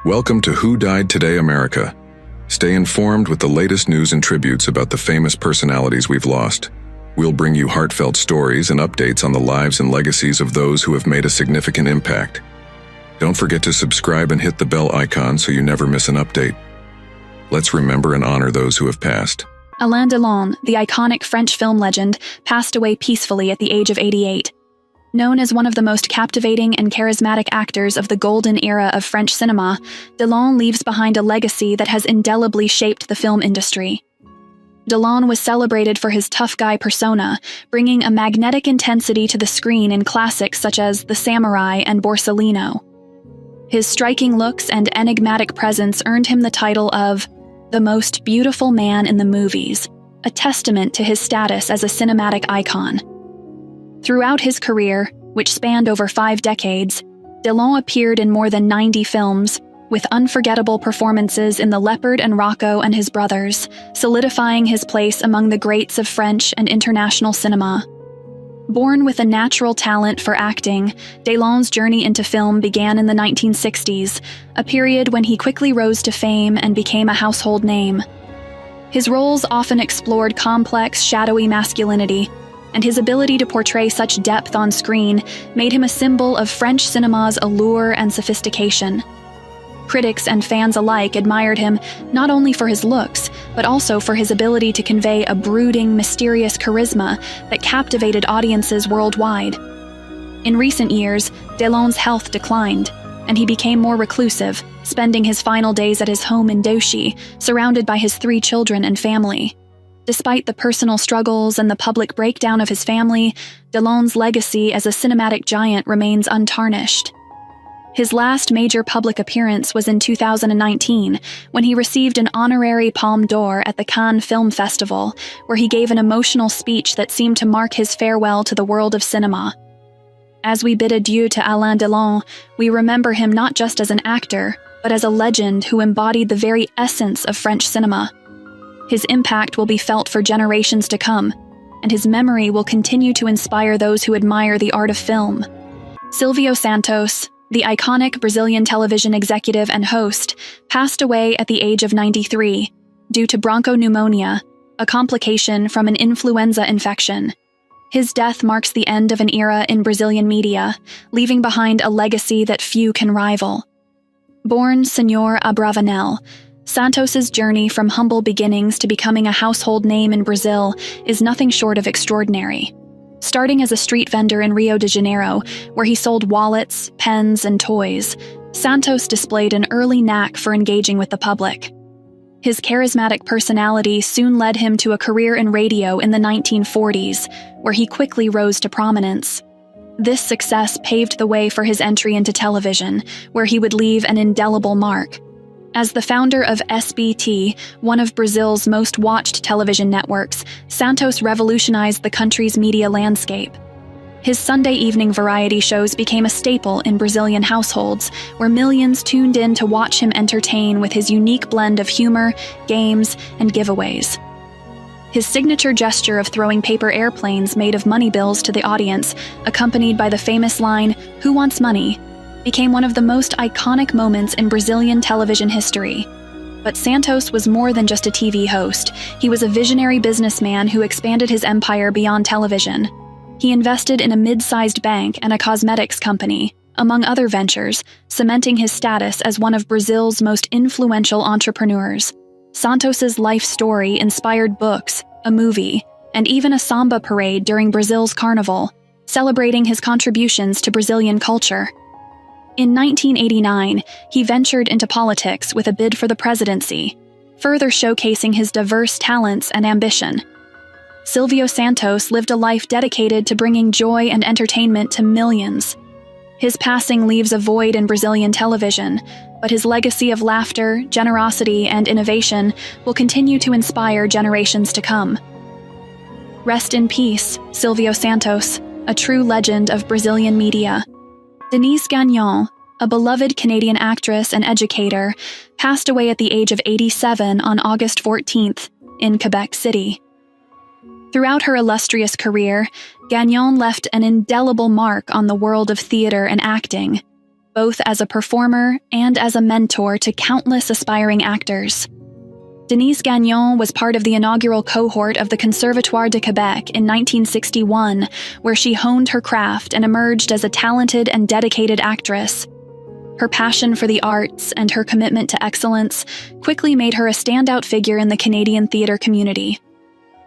Welcome to Who Died Today, America. Stay informed with the latest news and tributes about the famous personalities we've lost. We'll bring you heartfelt stories and updates on the lives and legacies of those who have made a significant impact. Don't forget to subscribe and hit the bell icon so you never miss an update. Let's remember and honor those who have passed. Alain Delon, the iconic French film legend, passed away peacefully at the age of 88. Known as one of the most captivating and charismatic actors of the golden era of French cinema, Delon leaves behind a legacy that has indelibly shaped the film industry. Delon was celebrated for his tough guy persona, bringing a magnetic intensity to the screen in classics such as The Samouraï and Borsellino. His striking looks and enigmatic presence earned him the title of the most beautiful man in the movies, a testament to his status as a cinematic icon. Throughout his career, which spanned over 5 decades, Delon appeared in more than 90 films, with unforgettable performances in The Leopard and Rocco and His Brothers, solidifying his place among the greats of French and international cinema. Born with a natural talent for acting, Delon's journey into film began in the 1960s, a period when he quickly rose to fame and became a household name. His roles often explored complex, shadowy masculinity, and his ability to portray such depth on screen made him a symbol of French cinema's allure and sophistication. Critics and fans alike admired him not only for his looks, but also for his ability to convey a brooding, mysterious charisma that captivated audiences worldwide. In recent years, Delon's health declined, and he became more reclusive, spending his final days at his home in Bowski, surrounded by his 3 children and family. Despite the personal struggles and the public breakdown of his family, Delon's legacy as a cinematic giant remains untarnished. His last major public appearance was in 2019, when he received an honorary Palme d'Or at the Cannes Film Festival, where he gave an emotional speech that seemed to mark his farewell to the world of cinema. As we bid adieu to Alain Delon, we remember him not just as an actor, but as a legend who embodied the very essence of French cinema. His impact will be felt for generations to come, and his memory will continue to inspire those who admire the art of film. Sylvio Santos, the iconic Brazilian television executive and host, passed away at the age of 93 due to bronchopneumonia, a complication from an influenza infection. His death marks the end of an era in Brazilian media, leaving behind a legacy that few can rival. Born Senhor Abravanel, Santos's journey from humble beginnings to becoming a household name in Brazil is nothing short of extraordinary. Starting as a street vendor in Rio de Janeiro, where he sold wallets, pens, and toys, Santos displayed an early knack for engaging with the public. His charismatic personality soon led him to a career in radio in the 1940s, where he quickly rose to prominence. This success paved the way for his entry into television, where he would leave an indelible mark. As the founder of SBT, one of Brazil's most watched television networks, Santos revolutionized the country's media landscape. His Sunday evening variety shows became a staple in Brazilian households, where millions tuned in to watch him entertain with his unique blend of humor, games, and giveaways. His signature gesture of throwing paper airplanes made of money bills to the audience, accompanied by the famous line, "Who wants money?" became one of the most iconic moments in Brazilian television history. But Santos was more than just a TV host. He was a visionary businessman who expanded his empire beyond television. He invested in a mid-sized bank and a cosmetics company, among other ventures, cementing his status as one of Brazil's most influential entrepreneurs. Santos's life story inspired books, a movie, and even a samba parade during Brazil's carnival, celebrating his contributions to Brazilian culture. In 1989, he ventured into politics with a bid for the presidency, further showcasing his diverse talents and ambition. Silvio Santos lived a life dedicated to bringing joy and entertainment to millions. His passing leaves a void in Brazilian television, but his legacy of laughter, generosity, and innovation will continue to inspire generations to come. Rest in peace, Silvio Santos, a true legend of Brazilian media. Denise Gon, a beloved Canadian actress and educator, passed away at the age of 87 on August 14th in Quebec City. Throughout her illustrious career, Gagnon left an indelible mark on the world of theater and acting. both as a performer and as a mentor to countless aspiring actors. Denise Gon was part of the inaugural cohort of the Conservatoire de Quebec in 1961, where she honed her craft and emerged as a talented and dedicated actress. Her passion for the arts and her commitment to excellence quickly made her a standout figure in the Canadian theatre community.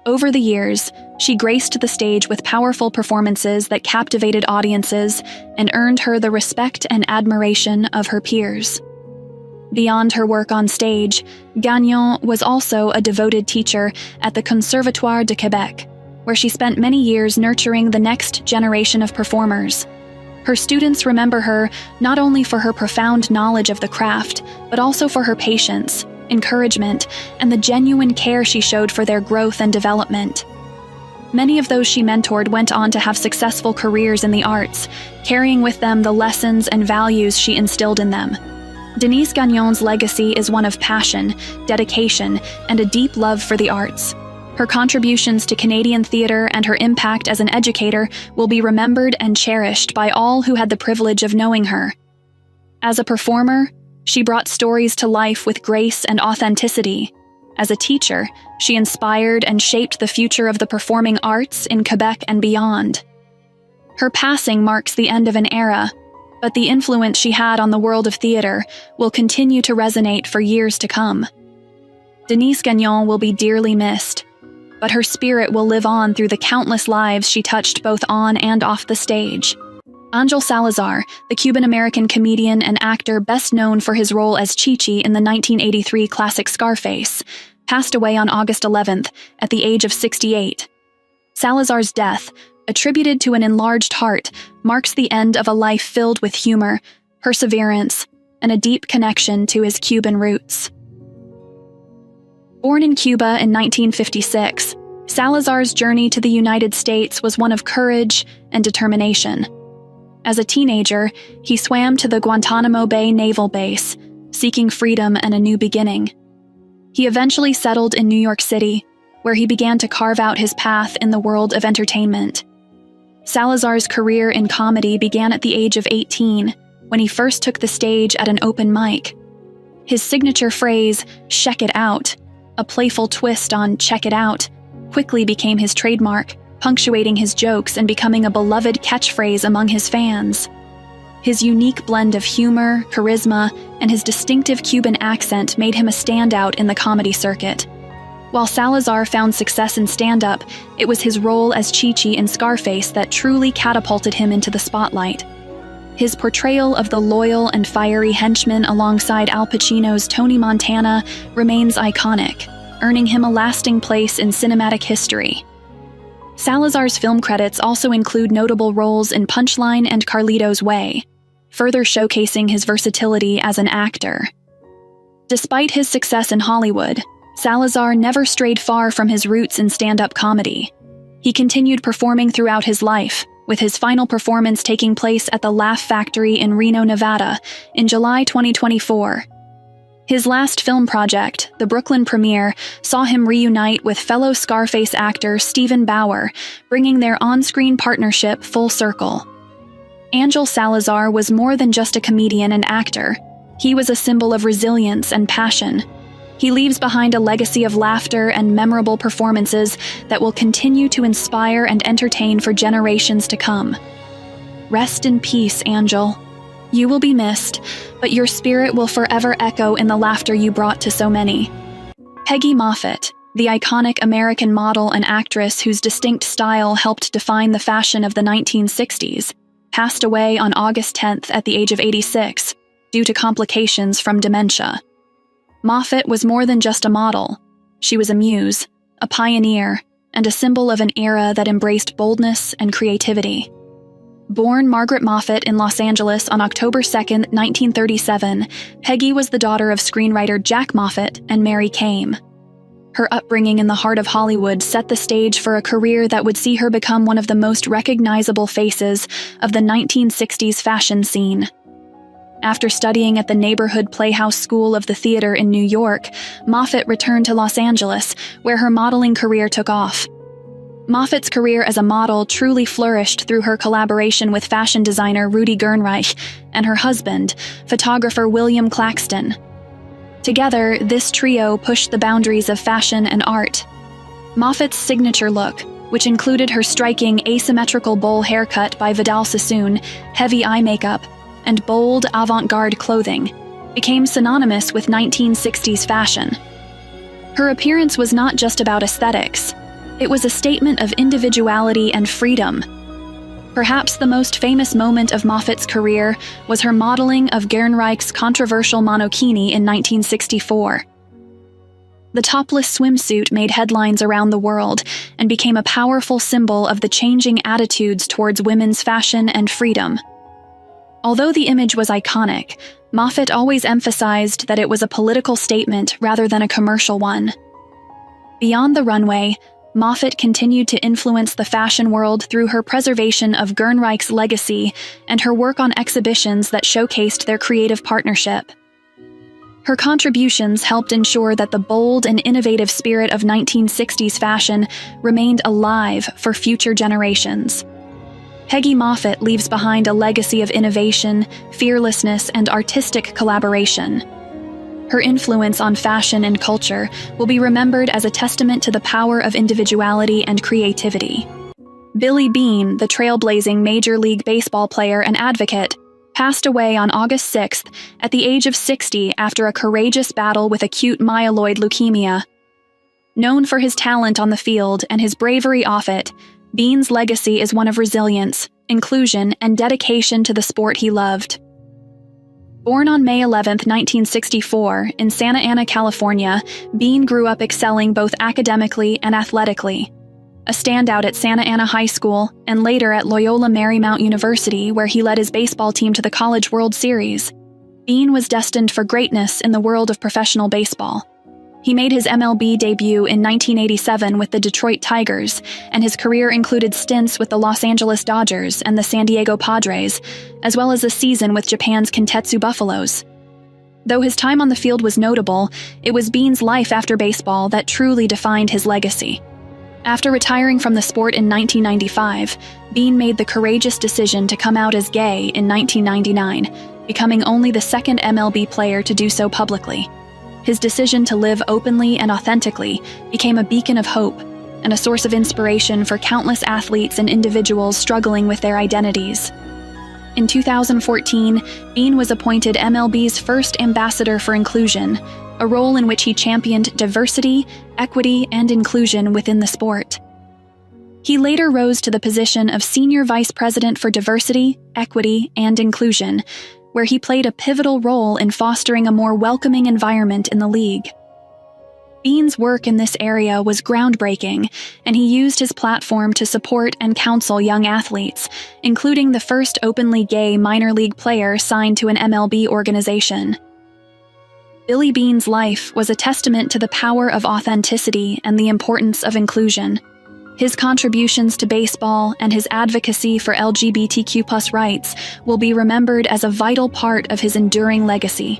Over the years, she graced the stage with powerful performances that captivated audiences and earned her the respect and admiration of her peers. Beyond her work on stage, Gagnon was also a devoted teacher at the Conservatoire de Quebec, where she spent many years nurturing the next generation of performers. Her students remember her not only for her profound knowledge of the craft, but also for her patience, encouragement, and the genuine care she showed for their growth and development. Many of those she mentored went on to have successful careers in the arts, carrying with them the lessons and values she instilled in them. Denise Gagnon's legacy is one of passion, dedication, and a deep love for the arts. Her contributions to Canadian theatre and her impact as an educator will be remembered and cherished by all who had the privilege of knowing her. As a performer, she brought stories to life with grace and authenticity. As a teacher, she inspired and shaped the future of the performing arts in Quebec and beyond. Her passing marks the end of an era, but the influence she had on the world of theatre will continue to resonate for years to come. Denise Gagnon will be dearly missed, but her spirit will live on through the countless lives she touched both on and off the stage. Ángel Salazar, the Cuban-American comedian and actor best known for his role as Chi-Chi in the 1983 classic Scarface, passed away on August 11th at the age of 68. Salazar's death, attributed to an enlarged heart, marks the end of a life filled with humor, perseverance, and a deep connection to his Cuban roots. Born in Cuba in 1956, Salazar's journey to the United States was one of courage and determination. As a teenager, he swam to the Guantanamo Bay Naval Base, seeking freedom and a new beginning. He eventually settled in New York City, where he began to carve out his path in the world of entertainment. Salazar's career in comedy began at the age of 18, when he first took the stage at an open mic. His signature phrase, "Check it out," a playful twist on "check it out," quickly became his trademark, punctuating his jokes and becoming a beloved catchphrase among his fans. His unique blend of humor, charisma, and his distinctive Cuban accent made him a standout in the comedy circuit. While Salazar found success in stand-up, it was his role as Chi-Chi in Scarface that truly catapulted him into the spotlight. His portrayal of the loyal and fiery henchman alongside Al Pacino's Tony Montana remains iconic, earning him a lasting place in cinematic history. Salazar's film credits also include notable roles in Punchline and Carlito's Way, further showcasing his versatility as an actor. Despite his success in Hollywood, Salazar never strayed far from his roots in stand-up comedy. He continued performing throughout his life, with his final performance taking place at the Laugh Factory in Reno, Nevada, in July 2024. His last film project, the Brooklyn premiere, saw him reunite with fellow Scarface actor Stephen Bauer, bringing their on-screen partnership full circle. Ángel Salazar was more than just a comedian and actor. He was a symbol of resilience and passion. He leaves behind a legacy of laughter and memorable performances that will continue to inspire and entertain for generations to come. Rest in peace, Ángel. You will be missed, but your spirit will forever echo in the laughter you brought to so many. Peggy Moffett, the iconic American model and actress whose distinct style helped define the fashion of the 1960s, passed away on August 10th at the age of 86, due to complications from dementia. Moffett was more than just a model. She was a muse, a pioneer, and a symbol of an era that embraced boldness and creativity. Born Margaret Moffett in Los Angeles on October 2, 1937, Peggy was the daughter of screenwriter Jack Moffett and Mary Kame. Her upbringing in the heart of Hollywood set the stage for a career that would see her become one of the most recognizable faces of the 1960s fashion scene. After studying at the Neighborhood Playhouse School of the Theater in New York, Moffett returned to Los Angeles, where her modeling career took off. Moffett's career as a model truly flourished through her collaboration with fashion designer Rudi Gernreich and her husband, photographer William Claxton. Together, this trio pushed the boundaries of fashion and art. Moffett's signature look, which included her striking asymmetrical bowl haircut by Vidal Sassoon, heavy eye makeup, and bold avant-garde clothing, became synonymous with 1960s fashion. Her appearance was not just about aesthetics. It was a statement of individuality and freedom. Perhaps the most famous moment of Moffett's career was her modeling of Gernreich's controversial monokini in 1964. The topless swimsuit made headlines around the world and became a powerful symbol of the changing attitudes towards women's fashion and freedom. Although the image was iconic, Moffett always emphasized that it was a political statement rather than a commercial one. Beyond the runway, Moffett continued to influence the fashion world through her preservation of Gernreich's legacy and her work on exhibitions that showcased their creative partnership. Her contributions helped ensure that the bold and innovative spirit of 1960s fashion remained alive for future generations. Peggy Moffett leaves behind a legacy of innovation, fearlessness, and artistic collaboration. Her influence on fashion and culture will be remembered as a testament to the power of individuality and creativity. Billy Beane, the trailblazing Major League Baseball player and advocate, passed away on August 6th at the age of 60 after a courageous battle with acute myeloid leukemia. Known for his talent on the field and his bravery off it, Beane's legacy is one of resilience, inclusion, and dedication to the sport he loved. Born on May 11, 1964, in Santa Ana, California, Beane grew up excelling both academically and athletically. A standout at Santa Ana High School and later at Loyola Marymount University, where he led his baseball team to the College World Series, Beane was destined for greatness in the world of professional baseball. He made his MLB debut in 1987 with the Detroit Tigers, and his career included stints with the Los Angeles Dodgers and the San Diego Padres, as well as a season with Japan's Kintetsu Buffaloes. Though his time on the field was notable, it was Beane's life after baseball that truly defined his legacy. After retiring from the sport in 1995, Beane made the courageous decision to come out as gay in 1999, becoming only the second MLB player to do so publicly. His decision to live openly and authentically became a beacon of hope and a source of inspiration for countless athletes and individuals struggling with their identities. In 2014, Beane was appointed MLB's first ambassador for inclusion, a role in which he championed diversity, equity, and inclusion within the sport. He later rose to the position of Senior Vice President for Diversity, Equity, and Inclusion, where he played a pivotal role in fostering a more welcoming environment in the league. Beane's work in this area was groundbreaking, and he used his platform to support and counsel young athletes, including the first openly gay minor league player signed to an MLB organization. Billy Beane's life was a testament to the power of authenticity and the importance of inclusion. His contributions to baseball and his advocacy for LGBTQ+ rights will be remembered as a vital part of his enduring legacy.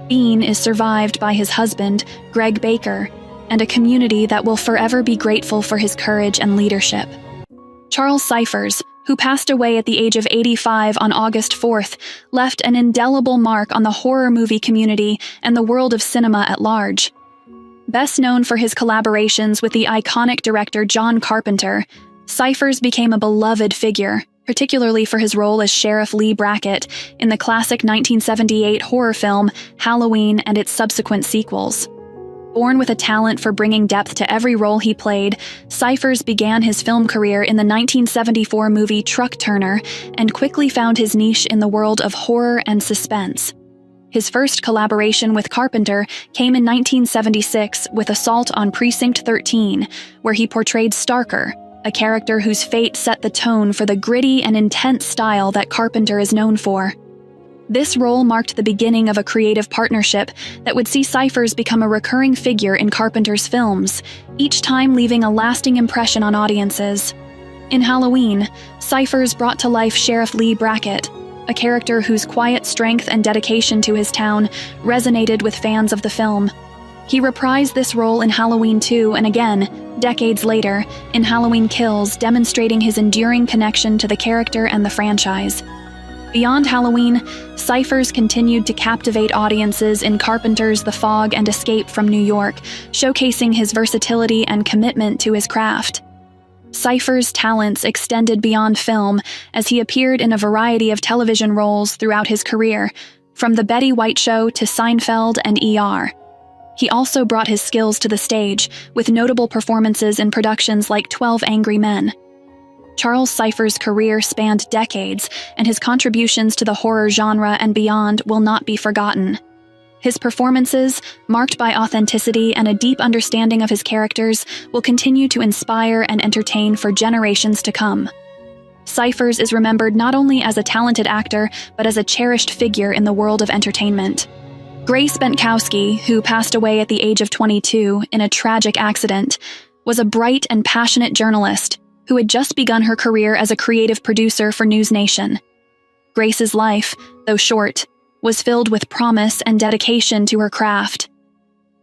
Beane is survived by his husband, Greg Baker, and a community that will forever be grateful for his courage and leadership. Charles Cyphers, who passed away at the age of 85 on August 4th, left an indelible mark on the horror movie community and the world of cinema at large. Best known for his collaborations with the iconic director John Carpenter, Cyphers became a beloved figure, particularly for his role as Sheriff Lee Brackett in the classic 1978 horror film Halloween and its subsequent sequels. Born with a talent for bringing depth to every role he played, Cyphers began his film career in the 1974 movie Truck Turner and quickly found his niche in the world of horror and suspense. His first collaboration with Carpenter came in 1976 with Assault on Precinct 13, where he portrayed Starker, a character whose fate set the tone for the gritty and intense style that Carpenter is known for. This role marked the beginning of a creative partnership that would see Cyphers become a recurring figure in Carpenter's films, each time leaving a lasting impression on audiences. In Halloween, Cyphers brought to life Sheriff Lee Brackett, a character whose quiet strength and dedication to his town resonated with fans of the film. He reprised this role in Halloween 2 and again, decades later, in Halloween Kills, demonstrating his enduring connection to the character and the franchise. Beyond Halloween, Ciphers continued to captivate audiences in Carpenter's The Fog and Escape from New York, showcasing his versatility and commitment to his craft. Cipher's talents extended beyond film as he appeared in a variety of television roles throughout his career, from The Betty White Show to Seinfeld and ER. He also brought his skills to the stage, with notable performances in productions like 12 Angry Men. Charles Cipher's career spanned decades, and his contributions to the horror genre and beyond will not be forgotten. His performances, marked by authenticity and a deep understanding of his characters, will continue to inspire and entertain for generations to come. Ciphers is remembered not only as a talented actor, but as a cherished figure in the world of entertainment. Grace Bentowski, who passed away at the age of 22 in a tragic accident, was a bright and passionate journalist who had just begun her career as a creative producer for News Nation. Grace's life, though short, was filled with promise and dedication to her craft.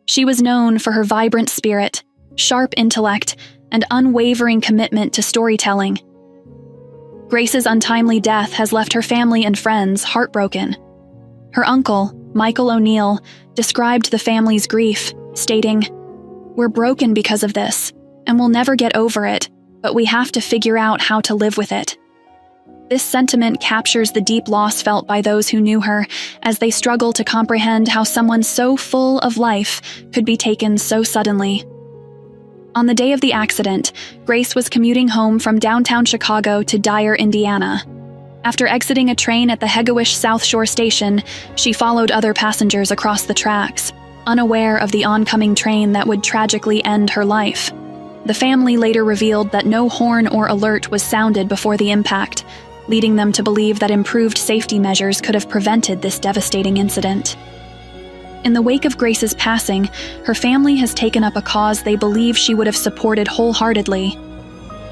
She was known for her vibrant spirit, sharp intellect, and unwavering commitment to storytelling. Grace's untimely death has left her family and friends heartbroken. Her uncle, Michael O'Neill, described the family's grief, stating, "We're broken because of this, and we'll never get over it, but we have to figure out how to live with it." This sentiment captures the deep loss felt by those who knew her as they struggle to comprehend how someone so full of life could be taken so suddenly. On the day of the accident, Grace was commuting home from downtown Chicago to Dyer, Indiana. After exiting a train at the Hegewisch South Shore station, she followed other passengers across the tracks, unaware of the oncoming train that would tragically end her life. The family later revealed that no horn or alert was sounded before the impact, leading them to believe that improved safety measures could have prevented this devastating incident. In the wake of Grace's passing, her family has taken up a cause they believe she would have supported wholeheartedly,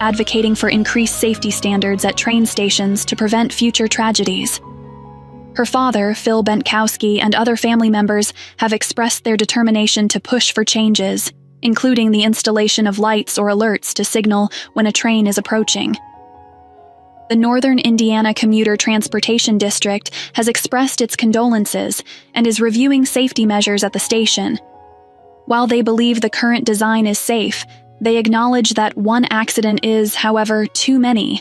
advocating for increased safety standards at train stations to prevent future tragedies. Her father, Phil Bentowski, and other family members have expressed their determination to push for changes, including the installation of lights or alerts to signal when a train is approaching. The Northern Indiana Commuter Transportation District has expressed its condolences and is reviewing safety measures at the station. While they believe the current design is safe, they acknowledge that one accident is, however, too many,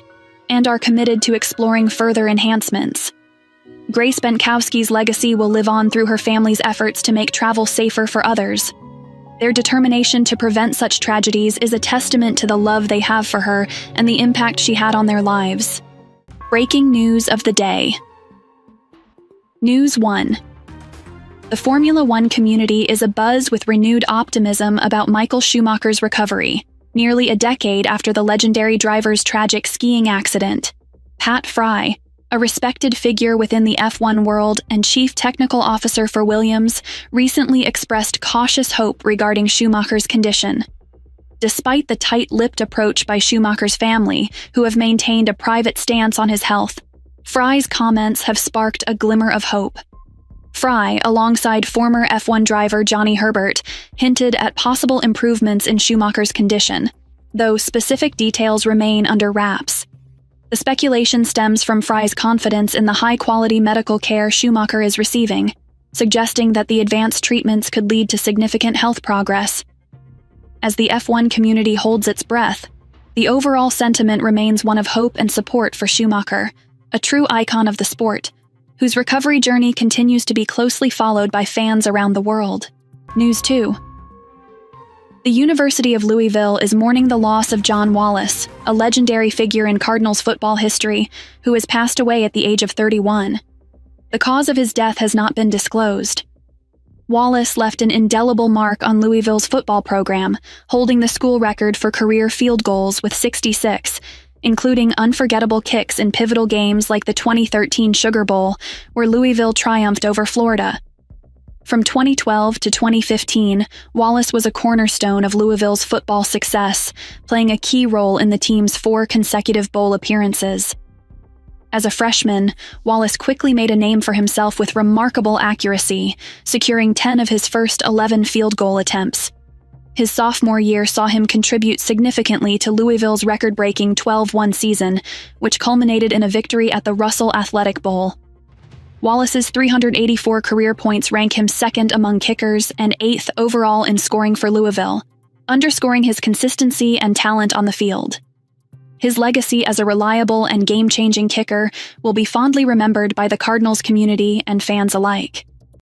and are committed to exploring further enhancements. Grace Bentowski's legacy will live on through her family's efforts to make travel safer for others. Their determination to prevent such tragedies is a testament to the love they have for her and the impact she had on their lives. Breaking news of the day. News 1. The Formula One community is abuzz with renewed optimism about Michael Schumacher's recovery, nearly a decade after the legendary driver's tragic skiing accident. Pat Fry, a respected figure within the F1 world and chief technical officer for Williams, recently expressed cautious hope regarding Schumacher's condition. Despite the tight-lipped approach by Schumacher's family, who have maintained a private stance on his health, Fry's comments have sparked a glimmer of hope. Fry, alongside former F1 driver Johnny Herbert, hinted at possible improvements in Schumacher's condition, though specific details remain under wraps. The speculation stems from Fry's confidence in the high-quality medical care Schumacher is receiving, suggesting that the advanced treatments could lead to significant health progress. As the F1 community holds its breath, the overall sentiment remains one of hope and support for Schumacher, a true icon of the sport, whose recovery journey continues to be closely followed by fans around the world. News 2. The University of Louisville is mourning the loss of John Wallace, a legendary figure in Cardinals football history, who has passed away at the age of 31. The cause of his death has not been disclosed. Wallace left an indelible mark on Louisville's football program, holding the school record for career field goals with 66, including unforgettable kicks in pivotal games like the 2013 Sugar Bowl, where Louisville triumphed over Florida. From 2012 to 2015, Wallace was a cornerstone of Louisville's football success, playing a key role in the team's 4 consecutive bowl appearances. As a freshman, Wallace quickly made a name for himself with remarkable accuracy, securing 10 of his first 11 field goal attempts. His sophomore year saw him contribute significantly to Louisville's record-breaking 12-1 season, which culminated in a victory at the Russell Athletic Bowl. Wallace's 384 career points rank him second among kickers and 8th overall in scoring for Louisville, underscoring his consistency and talent on the field. His legacy as a reliable and game-changing kicker will be fondly remembered by the Cardinals community and fans alike.